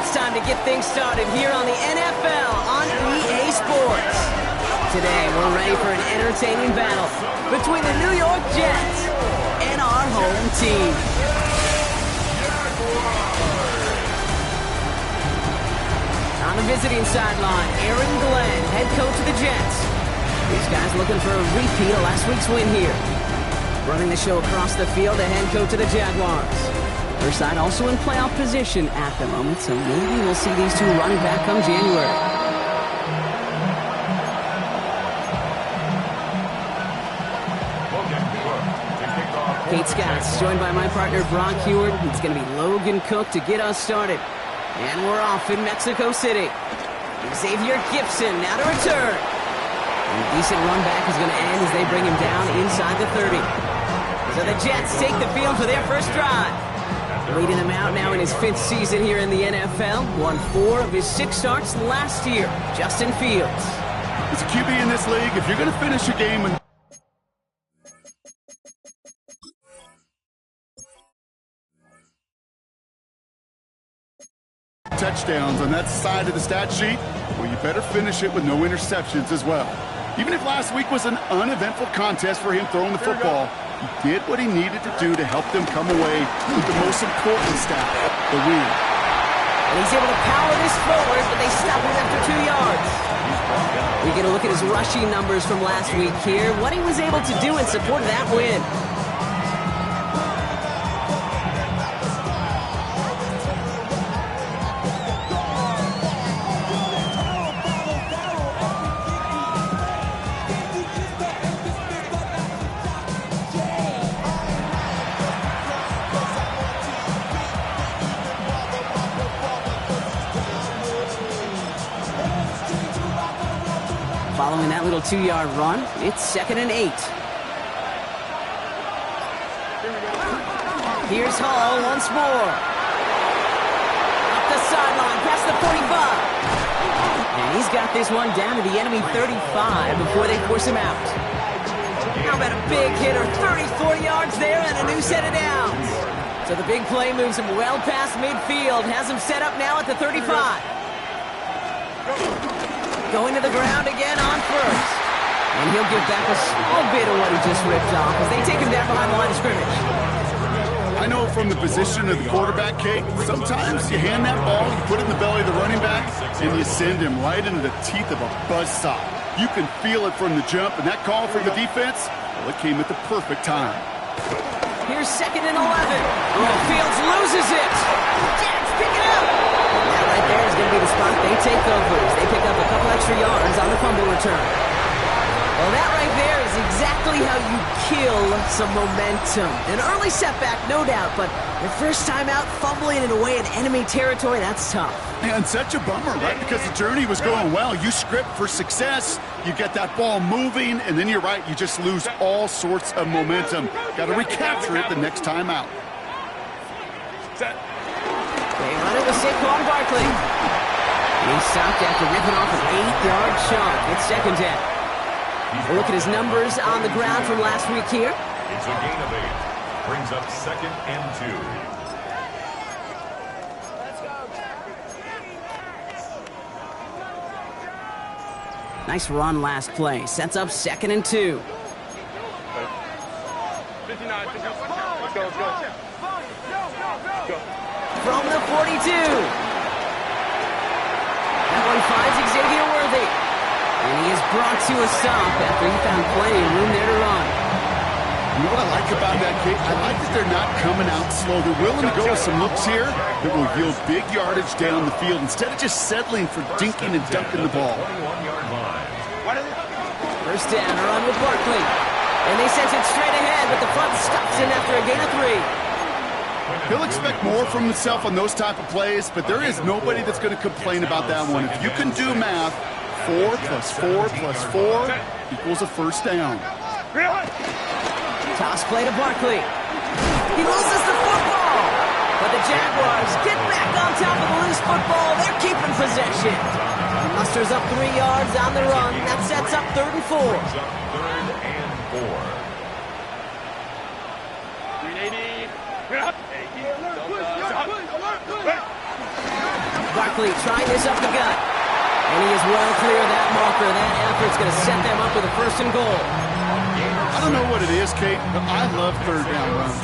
it's time to get things started here on the NFL on EA Sports. Today, we're ready for an entertaining battle between the New York Jets and our home team. On the visiting sideline, Aaron Glenn, head coach of the Jets. These guys looking for a repeat of last week's win here. Running the show across the field, the head coach of the Jaguars. Their side also in playoff position at the moment, so maybe we'll see these two running back come January. Kate Scott's joined by my partner Brock Heward. It's going to be Logan Cook to get us started. And we're off in Mexico City. Xavier Gipson now to return. And a decent run back is going to end as they bring him down inside the 30. So the Jets take the field for their first drive. Leading him out now in his 5th season here in the NFL. Won 4 of his 6 starts last year. Justin Fields. As a QB in this league, if you're going to finish a game and touchdowns on that side of the stat sheet, well, you better finish it with no interceptions as well. Even if last week was an uneventful contest for him throwing the football, he did what he needed to do to help them come away with the most important stat, the win. And he's able to power this forward, but they stop him after 2 yards. We get a look at his rushing numbers from last week here, what he was able to do in support of that win. Following that little 2-yard run, it's 2nd and 8. Here's Hall once more. Up the sideline, past the 45. And he's got this one down to the enemy 35 before they force him out. How about a big hitter, 34 yards there and a new set of downs. So the big play moves him well past midfield, has him set up now at the 35. Going to the ground again on first. And he'll give back a small bit of what he just ripped off as they take him down behind the line of scrimmage. I know from the position of the quarterback, Kate, sometimes you hand that ball, you put it in the belly of the running back, and you send him right into the teeth of a buzzsaw. You can feel it from the jump, and that call from the defense, well, it came at the perfect time. Here's 2nd and 11. Fields loses it. Jets pick it up. That right there is going to be the spot they take over as they pick up a couple extra yards on the fumble return. Well, that right there is exactly how you kill some momentum. An early setback, no doubt, but your first time out fumbling it away in enemy territory, that's tough. And such a bummer, right? Because the journey was going well. You script for success, you get that ball moving, and then you're right, you just lose all sorts of momentum. Got to recapture it the next time out. They run it with Saquon Barkley. He's stopped after ripping off an 8-yard chunk. It's 2nd down. We'll look at his numbers on the ground from last week here. It's a gain of 8. Brings up 2nd and 2. Nice run last play. Sets up 2nd and 2. 59. Let's go. From the 42. That one finds Xavier Worthy. And he is brought to a stop after he found plenty of room there to run. You know what I like about that, Kate? I like that they're not coming out slow. They're willing to go with some looks here that will yield big yardage down the field instead of just settling for dinking and dunking the ball. 21-yard line. First down, a run with Barkley. And they sent it straight ahead, but the front stops him after a gain of 3. He'll expect more from himself on those type of plays, but there is nobody that's going to complain about that one. If you can do math, 4 plus 4 plus 4 equals a first down. Toss play to Barkley. He loses the football. But the Jaguars get back on top of the loose football. They're keeping possession. He musters up 3 yards on the run. That sets up 3rd and 4. 3rd and 4. Barkley trying this up the gut. And he is well clear of that marker. That effort's going to set them up with a 1st and goal. I don't know what it is, Kate, but I love 3rd down runs.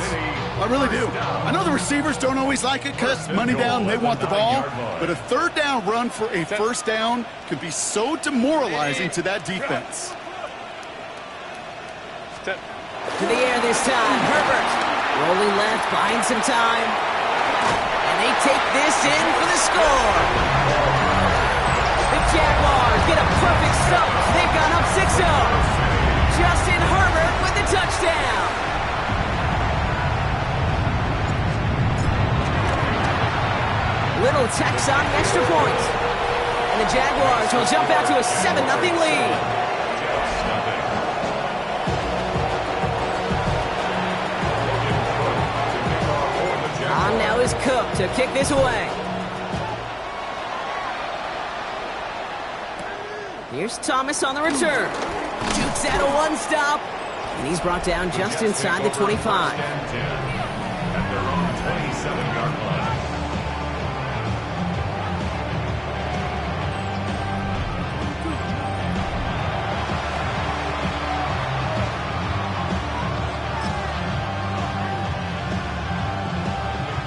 I really do. I know the receivers don't always like it because money down, they want the ball. But a 3rd down run for a 1st down can be so demoralizing to that defense. To the air this time. Herbert rolling left, buying some time. And they take this in for the score. The Jaguars get a perfect start. They've gone up 6-0. Justin Herbert with the touchdown. Little tax on the extra point. And the Jaguars will jump out to a 7-0 lead. On now is Cook to kick this away. Here's Thomas on the return. Jukes out a 1-stop. And he's brought down just inside the 25. At their own 27-yard line.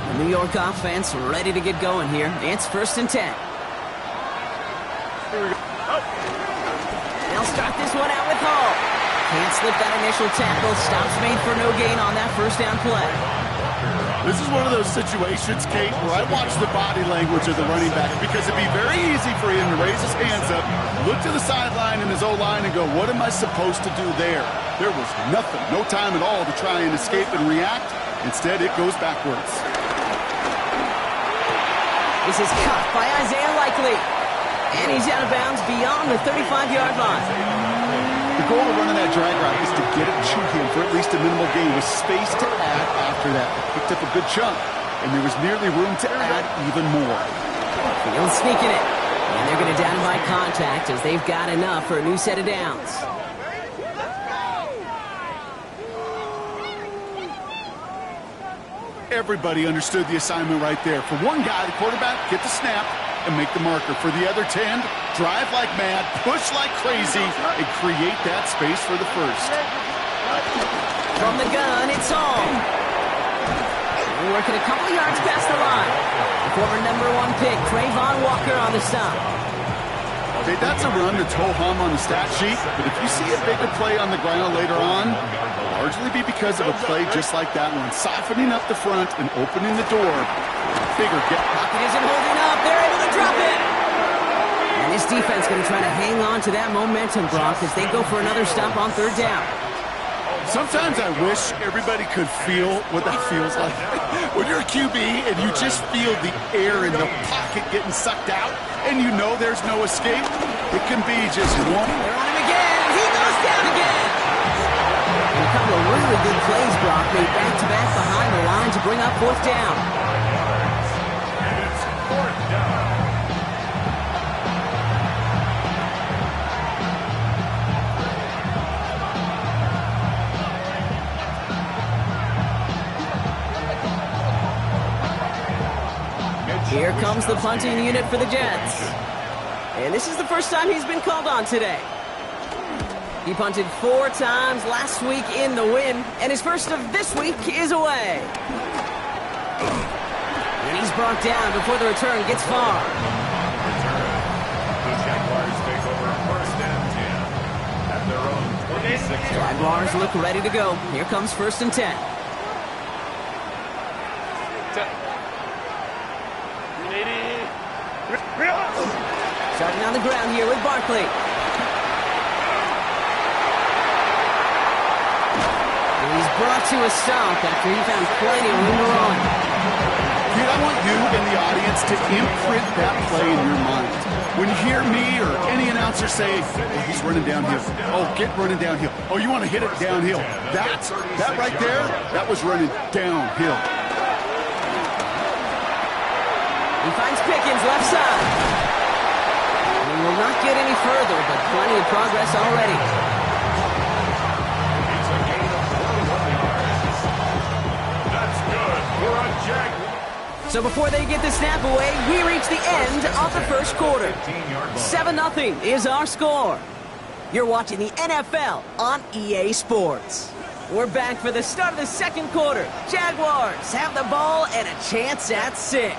The New York offense ready to get going here. It's 1st and 10. They'll start this one out with Hall. Can't slip that initial tackle. Stops made for no gain on that 1st down play. This is one of those situations, Kate, where I watch the body language of the running back because it'd be very easy for him to raise his hands up, look to the sideline in his O-line and go, what am I supposed to do there? There was nothing, no time at all to try and escape and react. Instead, it goes backwards. This is caught by Isaiah Likely. And he's out of bounds beyond the 35-yard line. The goal of running that drag route is to get it to him for at least a minimal gain with space to add after that. They picked up a good chunk, and there was nearly room to add even more. Field sneaking it. And they're going to down him by contact as they've got enough for a new set of downs. Everybody understood the assignment right there. For one guy, the quarterback, get the snap and make the marker. For the other 10, drive like mad, push like crazy, and create that space for the 1st. From the gun, it's Hall. Working a couple yards past the line. The former #1 pick, Trayvon Walker on the stop. Okay, that's a run that's ho-hum on the stat sheet, but if you see a bigger play on the ground later on, it'll largely be because of a play just like that one, softening up the front and opening the door. Bigger get. Pocket isn't holding up. They're able to drop it. And this defense going to try to hang on to that momentum, Brock, as they go for another stop on 3rd down. Sometimes I wish everybody could feel what that feels like. When you're a QB and you just feel the air in the pocket getting sucked out and you know there's no escape, it can be just one. They're on him again. He goes down again. And a couple of really good plays, Brock, made back-to-back behind the line to bring up 4th down. And it's 4th down. Here comes the punting unit for the Jets. And this is the first time he's been called on today. He punted 4 times last week in the win, and his first of this week is away. And he's brought down before the return gets far. The Jaguars take over 1st and 10 at their own 26-yard line. Jaguars look ready to go. Here comes 1st and 10. Starting on the ground here with Barkley. And he's brought to a stop after he found plenty of room to run. Dude, I want you and the audience to imprint that play in your mind. When you hear me or any announcer say, oh, he's running downhill. Oh, get running downhill. Oh, you want to hit it downhill. That right there, that was running downhill. He finds Pickens left side. And will not get any further, but plenty of progress already. It's a gain of 41 yards. That's good for a Jaguar. So before they get the snap away, we reach the end of the first quarter. 7-0 is our score. You're watching the NFL on EA Sports. We're back for the start of the second quarter. Jaguars have the ball and a chance at 6.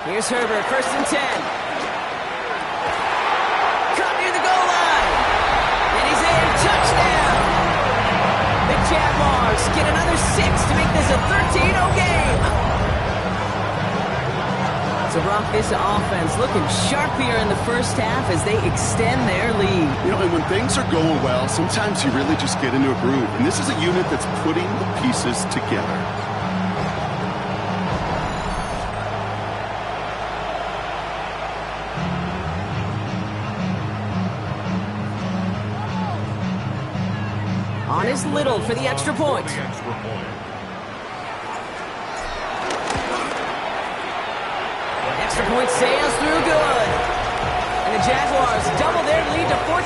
Here's Herbert, 1st and 10. Caught near the goal line. And he's in, touchdown. The Jaguars get another 6 to make this a 13-0 game. So, Brock, this offense looking sharpier in the first half as they extend their lead. You know, and when things are going well, sometimes you really just get into a groove. And this is a unit that's putting the pieces together. On is Little for the extra point. Extra point sails through good. And the Jaguars double their lead to 14.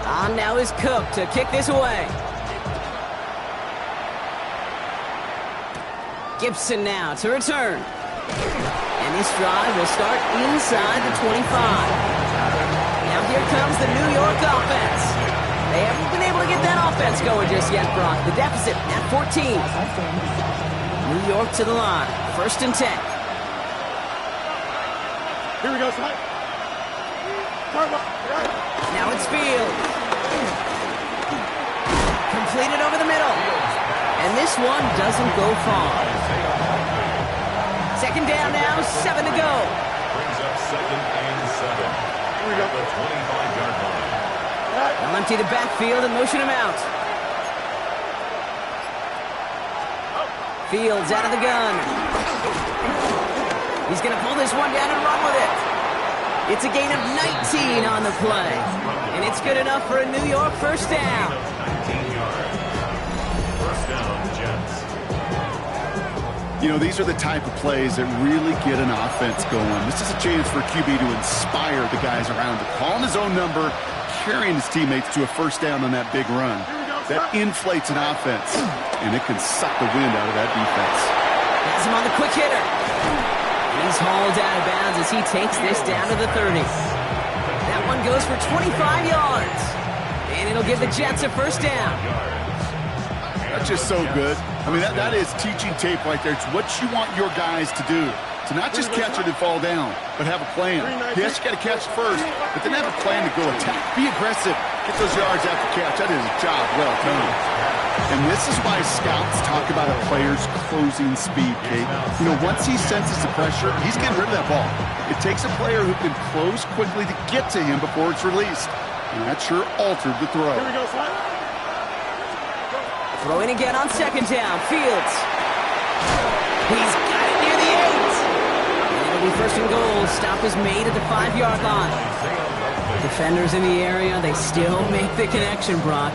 On now is Cook to kick this away. Gibson now to return. And this drive will start inside the 25. Now here comes the New York offense. They haven't been able to get that offense going just yet, Brock. The deficit at 14. New York to the line. 1st and 10. Here we go, son. Now it's Field. Completed over the middle. And this one doesn't go far. 2nd down now, 7 to go. Brings up 2nd and 7. Here we go. The 25-yard line. They'll empty the backfield and motion him out. Fields out of the gun. He's going to pull this one down and run with it. It's a gain of 19 on the play. And it's good enough for a New York 1st down. 19 yards. 1st down, Jets. You know, these are the type of plays that really get an offense going. This is a chance for QB to inspire the guys around him. Calling his own number, carrying his teammates to a 1st down on that big run. That inflates an offense, and it can suck the wind out of that defense. Has him on the quick hitter. And he's hauled out of bounds as he takes this down to the 30. That one goes for 25 yards. And it'll give the Jets a 1st down. That's just so good. I mean, that is teaching tape right there. It's what you want your guys to do. To not just catch it and fall down, but have a plan. Yes, you got to catch first, but then have a plan to go attack. Be aggressive. Get those yards after catch. That is a job well done. And this is why scouts talk about a player's closing speed, Kate. You know, once he senses the pressure, he's getting rid of that ball. It takes a player who can close quickly to get to him before it's released. And that sure altered the throw. Here we go, son. Throwing again on 2nd down. Fields. He's got it near the 8. And it'll be 1st and goal. Stop is made at the 5-yard line. Defenders in the area, they still make the connection, Brock.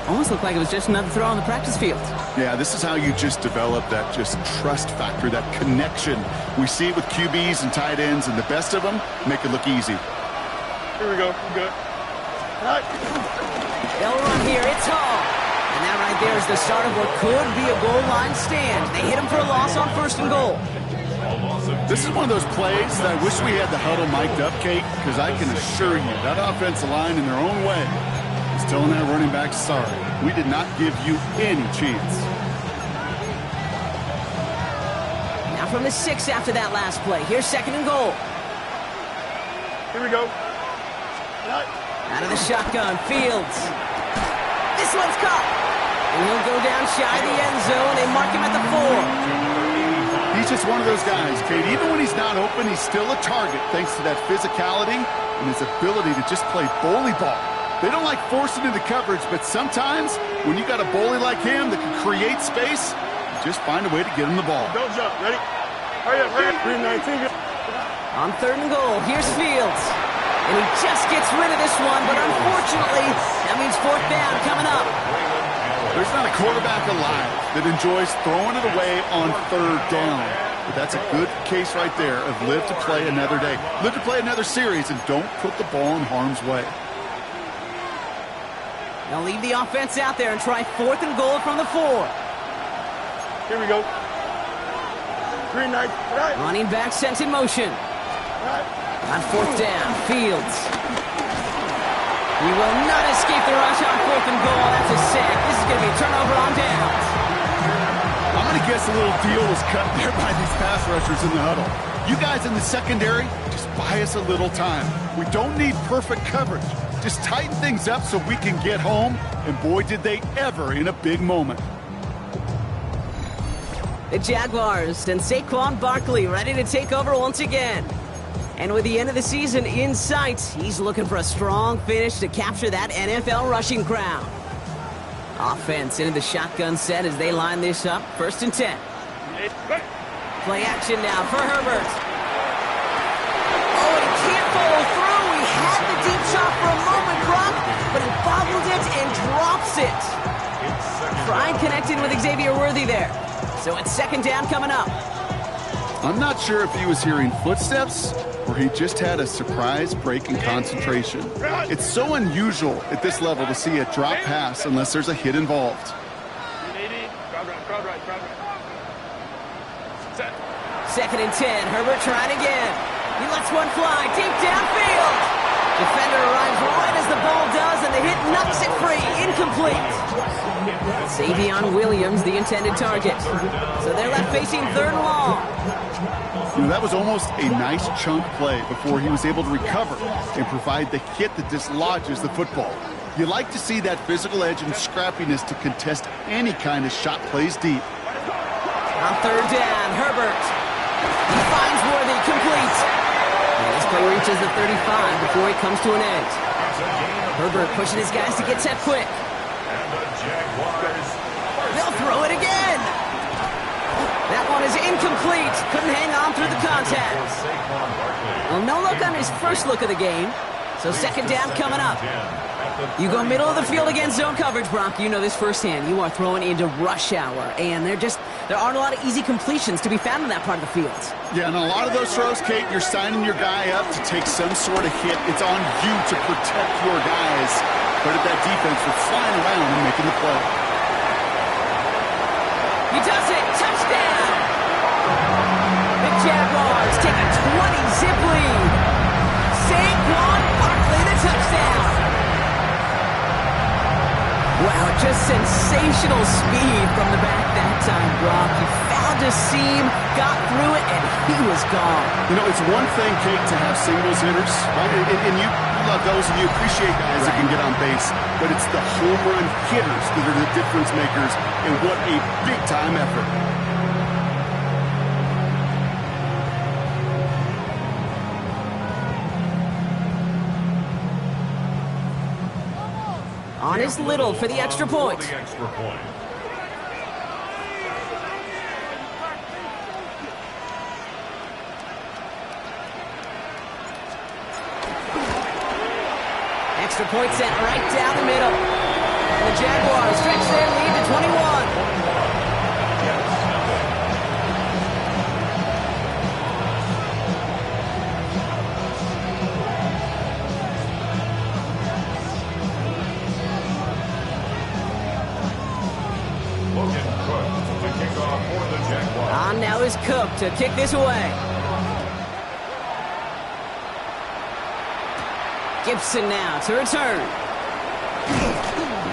Almost looked like it was just another throw on the practice field. Yeah, this is how you just develop that just trust factor, that connection. We see it with QBs and tight ends, and the best of them make it look easy. Here we go. We're good. All right. They'll run here. It's Hall. And that right there is the start of what could be a goal line stand. They hit him for a loss on 1st and goal. This is one of those plays that I wish we had the huddle mic'd up, Kate, because I can assure you that offensive line in their own way is telling that running back, sorry, we did not give you any chance. Now from the 6 after that last play. Here's 2nd and goal. Here we go. Out of the shotgun, Fields. This one's caught. And he'll go down shy of the end zone. They mark him at the 4. He's just one of those guys, Kate. Even when he's not open, he's still a target thanks to that physicality and his ability to just play bully ball. They don't like forcing into coverage, but sometimes when you got a bully like him that can create space, you just find a way to get him the ball. Don't jump. Ready? Hurry up, hurry up. 3-19. On 3rd and goal, here's Fields. And he just gets rid of this one, but unfortunately, that means 4th down coming up. There's not a quarterback alive that enjoys throwing it away on third down. But that's a good case right there of live to play another day. Live to play another series and don't put the ball in harm's way. They'll leave the offense out there and try 4th and goal from the 4. Here we go. Green knight. Right. Running back sent in motion. Right. On 4th down, Fields. He will not escape the rush on 4th and goal. That's a sack. This is going to be a turnover on downs. I'm going to guess a little deal was cut there by these pass rushers in the huddle. You guys in the secondary, just buy us a little time. We don't need perfect coverage. Just tighten things up so we can get home, and boy, did they ever in a big moment. The Jaguars and Saquon Barkley ready to take over once again. And with the end of the season in sight, he's looking for a strong finish to capture that NFL rushing crown. Offense into the shotgun set as they line this up. 1st and 10. Play action now for Herbert. Oh, and he can't follow through. He had the deep shot for a moment, Brock, but he bobbled it and drops it. Tried connecting with Xavier Worthy there. So it's 2nd down coming up. I'm not sure if he was hearing footsteps or he just had a surprise break in concentration. It's so unusual at this level to see a drop pass unless there's a hit involved. Crowd right. 2nd and 10. Herbert trying again. He lets one fly deep downfield. Defender arrives right as the ball does, and the hit knocks it free. Incomplete. Savion Williams, the intended target. So they're left facing 3rd and long. You know, that was almost a nice chunk play before he was able to recover and provide the hit that dislodges the football. You like to see that physical edge and scrappiness to contest any kind of shot plays deep. On 3rd down, Herbert. He finds Worthy, complete. And this play reaches the 35 before he comes to an end. Herbert pushing his guys to get set quick. They'll throw it again. That one is incomplete. Couldn't hang on through the contact. Well, no look on his first look of the game. So 2nd down coming up. You go middle of the field against zone coverage, Brock. You know this firsthand. You are throwing into rush hour, and there aren't a lot of easy completions to be found in that part of the field. Yeah, and a lot of those throws, Kate, you're signing your guy up to take some sort of hit. It's on you to protect your guys. Credit that defense for flying around and making the play. He does it. Touchdown. The Jaguars take a 20-zip lead. Saquon Barkley, the touchdown. Wow, just sensational speed from the back that time, Brock. He found a seam, got through it, and he was gone. You know, it's one thing, Kate, to have singles hitters, right? And you love those, and you appreciate guys that can get on base. But it's the home run hitters that are the difference makers, and what a big-time effort. On is Little for the extra point. Extra point sent right down the middle. And the Jaguars stretch their lead to 21. On now is Cook to kick this away. Gibson now to return.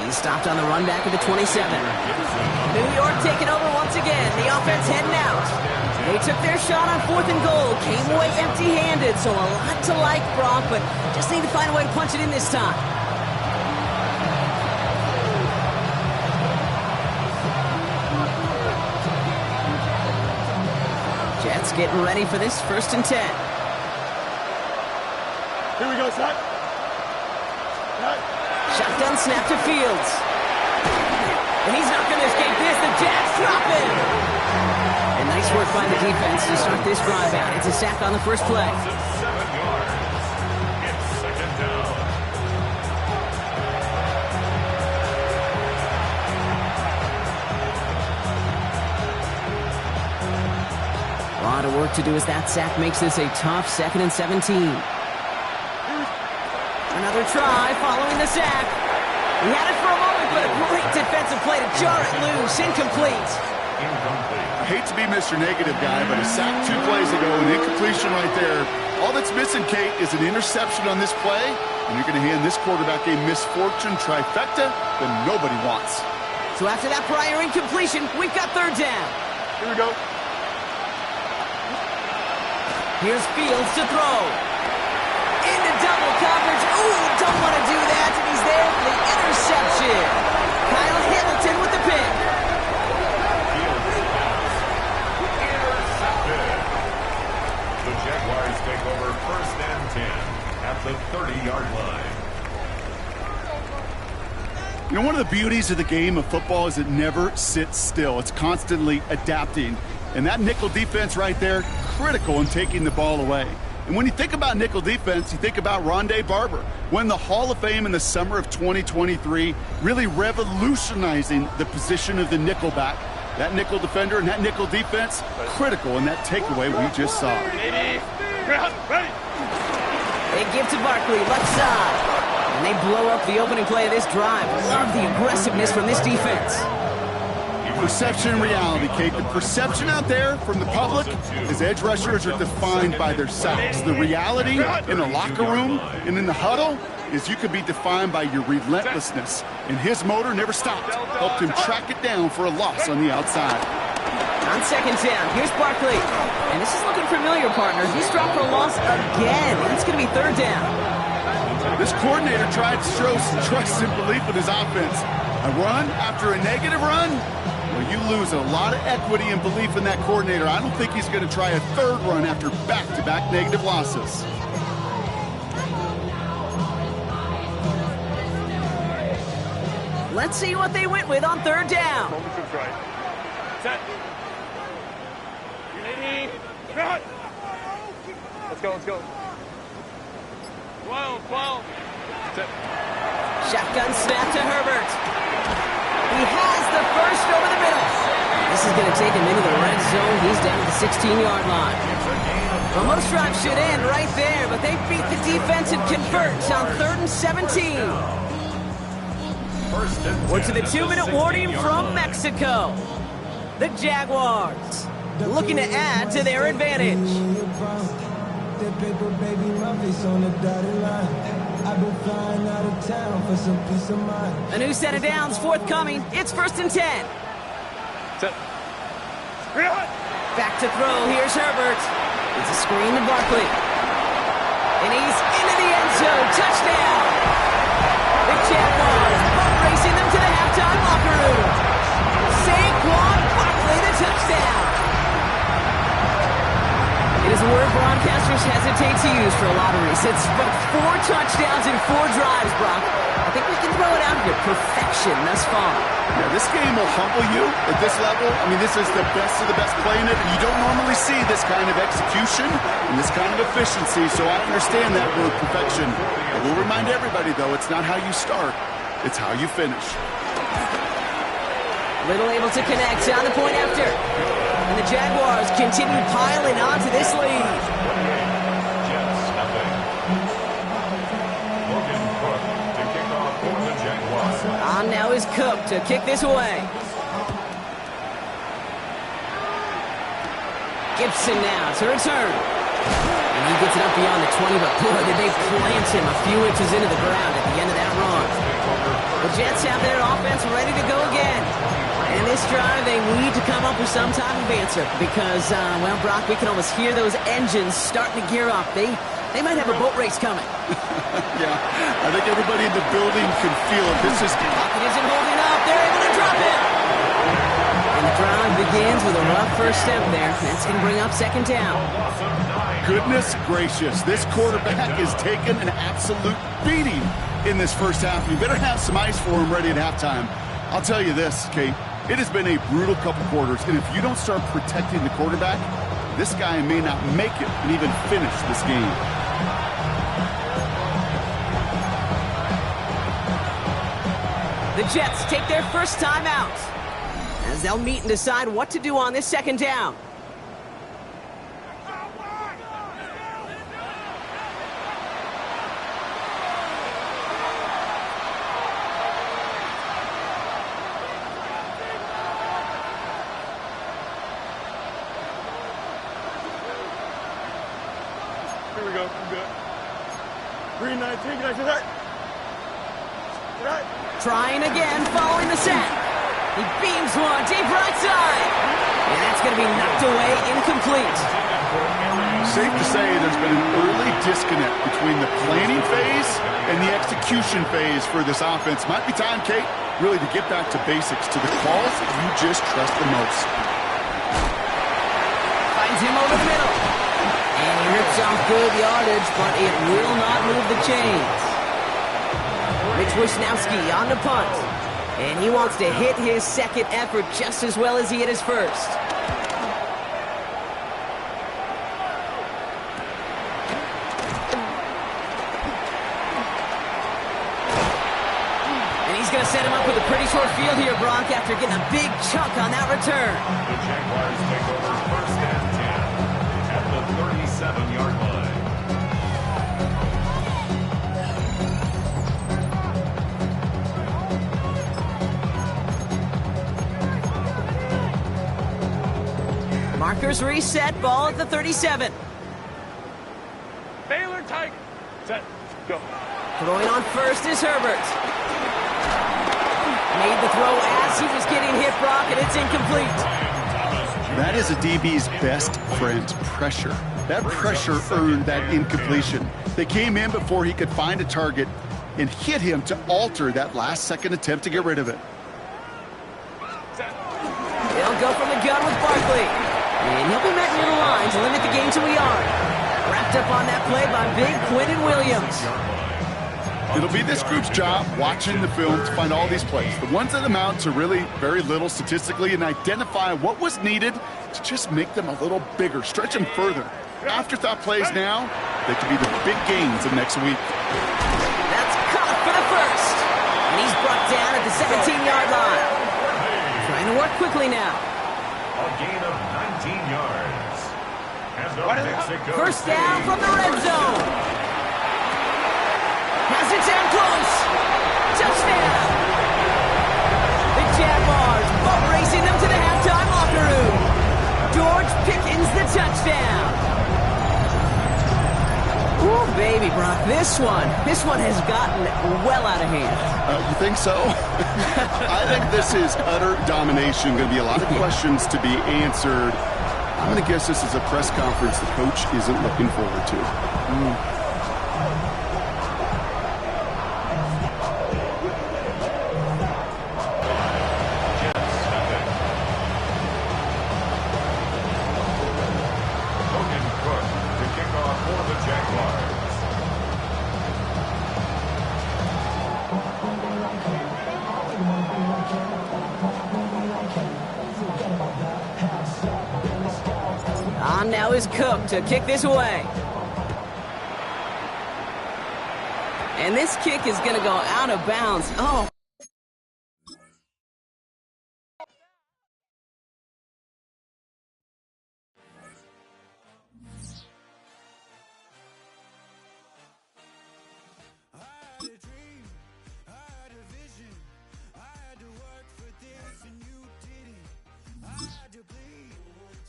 He's stopped on the run back at the 27. New York taking over once again. The offense heading out. They took their shot on 4th and goal. Came away empty-handed, so a lot to like, Brock, but just need to find a way to punch it in this time. Jets getting ready for this 1st and 10. Here we go, Snap. Shotgun snap to Fields. And he's not going to escape this. The Jets drop it. And nice work by the defense to start this drive out. It's a sack on the first play. 7 yards. It's 2nd down. lot of work to do as that sack makes this a tough 2nd and 17. Another try following the sack. He had it for a moment, but a great defensive play to jar it loose. Incomplete. I hate to be Mr. Negative guy, but a sack 2 plays ago, an incompletion right there. All that's missing, Kate, is an interception on this play, and you're going to hand this quarterback a misfortune trifecta that nobody wants. So after that prior incompletion, we've got 3rd down. Here we go. Here's Fields to throw. Into double coverage. Ooh, don't want to do that, and he's there for the interception. Kyle Hamilton with the pick. The Jaguars take over 1st and 10 at the 30-yard line. You know, one of the beauties of the game of football is it never sits still. It's constantly adapting. And that nickel defense right there, critical in taking the ball away. And when you think about nickel defense, you think about Rondé Barber, won the Hall of Fame in the summer of 2023, really revolutionizing the position of the nickelback. That nickel defender and that nickel defense, critical in that takeaway we just saw. They give to Barkley, left side. And they blow up the opening play of this drive. Love the aggressiveness from this defense. Perception and reality, Kate. The perception out there from the public is edge rushers are defined by their sacks. The reality in the locker room and in the huddle is you could be defined by your relentlessness. And his motor never stopped. Helped him track it down for a loss on the outside. On 2nd down, here's Barkley. And this is looking familiar, partner. He's dropped for a loss again. It's going to be 3rd down. This coordinator tried to show some trust and belief in his offense. A run after a negative run? Well, you lose a lot of equity and belief in that coordinator. I don't think he's going to try a 3rd run after back-to-back negative losses. Let's see what they went with on 3rd down. Set. Ready. Cut. Let's go, let's go. 12. Set. Shotgun snap to Herbert. He has the first over the middle. This is going to take him into the red zone. He's down to the 16-yard line. Well, most drives should end right there, but they beat the defense and convert on 3rd and 17. We're to the 2-minute warning from Mexico. The Jaguars looking to add to their advantage. A new set of downs forthcoming. It's 1st and 10. Set. Back to throw. Here's Herbert. It's a screen to Barkley. And he's into the end zone. Touchdown. The Jaguars boat racing them to the halftime locker room. Saquon Barkley, the touchdown. It is a word broadcasters hesitate to use for lotteries. It's but 4 touchdowns in 4 drives, Brock. I think we can throw it out here. Perfection thus far. Yeah, this game will humble you at this level. I mean, this is the best of the best playing it. You don't normally see this kind of execution and this kind of efficiency, so I understand that word perfection. I will remind everybody, though, it's not how you start, it's how you finish. Little able to connect on the point after. And the Jaguars continue piling on to this lead. On now is Cook to kick this away. Gibson now to return. And he gets it up beyond the 20, but boy, did they plant him a few inches into the ground at the end of that run. The Jets have their offense ready to go again. And this drive, they need to come up with some type of answer because, well, Brock, we can almost hear those engines starting to gear up. They might have a boat race coming. Yeah, I think everybody in the building can feel it. This is... Pocket isn't holding up. They're able to drop it. And the drive begins with a rough first step there. That's going to bring up 2nd down. Goodness gracious, this quarterback is taking an absolute beating in this first half. You better have some ice for him ready at halftime. I'll tell you this, Kate. It has been a brutal couple quarters, and if you don't start protecting the quarterback, this guy may not make it and even finish this game. The Jets take their first time out as they'll meet and decide what to do on this 2nd down. Here we go. I'm good. Green 19. Can I see that? Right. Trying again, following the set. He beams one, deep right side. And that's going to be knocked away, incomplete. Safe to say there's been an early disconnect between the planning phase and the execution phase for this offense. Might be time, Kate, really to get back to basics, to the calls that you just trust the most. Finds him over the middle. And he rips off good yardage, but it will not move the chains. Mitch Wisnowski on the punt. And he wants to hit his second effort just as well as he hit his first. And he's going to set him up with a pretty short field here, Brock, after getting a big chunk on that return. The Jaguars take over first and 10 at the 37-yard line. Markers reset, ball at the 37. Baylor Tiger. Set. Go. Throwing on first is Herbert. Made the throw as he was getting hit, Brock, and it's incomplete. That is a DB's best friend, pressure. That pressure earned that incompletion. They came in before he could find a target and hit him to alter that last-second attempt to get rid of it. They'll go from the gun with Barkley. And he'll be met near the line to limit the game to a yard. Wrapped up on that play by big Quentin Williams. It'll be this group's job watching the film to find all these plays, the ones that amount to really very little statistically, and identify what was needed to just make them a little bigger, stretch them further. Afterthought plays now, they could be the big gains of next week. That's caught for the first. And he's brought down at the 17-yard line. Trying to work quickly now. A gain of 19 yards. And the Mexico First down from the red zone. Has it down close. Touchdown. The Jaguars boat racing them to the halftime locker room. George Pickens the touchdown. Ooh, baby, Brock, this one has gotten well out of hand. You think so? I think this is utter domination. Going to be a lot of questions to be answered. I'm going to guess this is a press conference the coach isn't looking forward to. On now is Cook to kick this away. And this kick is going to go out of bounds. Oh.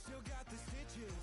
Still got the stitches.